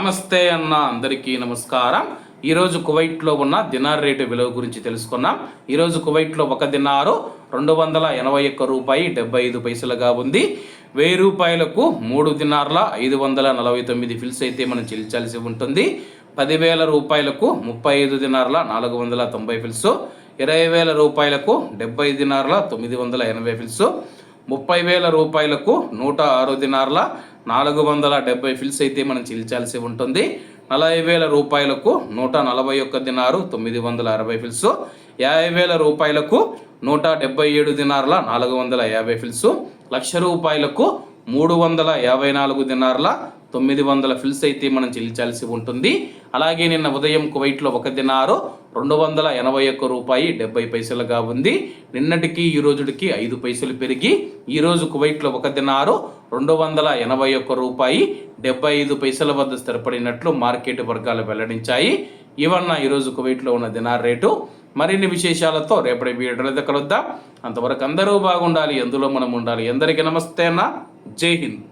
నమస్తే అన్న, అందరికీ నమస్కారం. ఈరోజు కువైట్లో ఉన్న దినార్ రేటు విలువ గురించి తెలుసుకున్నాం. ఈరోజు కువైట్లో ఒక దినారు 281 రూపాయి 75 పైసలుగా ఉంది. 1000 రూపాయలకు 3 దినార్ల 549 ఫిల్స్ అయితే మనం చెల్లించాల్సి ఉంటుంది. 10,000 రూపాయలకు 35 దినార్ల 490 ఫిల్స్, 20,000 రూపాయలకు 70 దినార్ల 980 ఫిల్స్, 30,000 రూపాయలకు 106 దినార్ల 470 ఫిల్స్ అయితే మనం చెల్లించాల్సి ఉంటుంది. 40,000 రూపాయలకు 141 దినారు 960 ఫిల్స్, 50,000 రూపాయలకు 177 దినార్ల 450 ఫిల్స్, 1,00,000 రూపాయలకు 354 దినార్ల 900 ఫిల్స్ అయితే మనం చెల్లించాల్సి ఉంటుంది. అలాగే నిన్న ఉదయం కువైట్లో ఒక దినారు 281 రూపాయి 70 పైసలుగా ఉంది. నిన్నటికి ఈ రోజుకి 5 పైసలు పెరిగి ఈరోజు కువైట్లో ఒక దినారు 281 రూపాయి 75 పైసల వద్ద స్థిరపడినట్లు మార్కెట్ వర్గాలు వెల్లడించాయి. ఇవన్న ఈరోజు కువైట్లో ఉన్న దినార్ రేటు. మరిన్ని విశేషాలతో రేపటి వీడియోలో కలుద్దాం. అంతవరకు అందరూ బాగుండాలి, అందులో మనం ఉండాలి. అందరికీ నమస్తే అన్న, జై హింద్.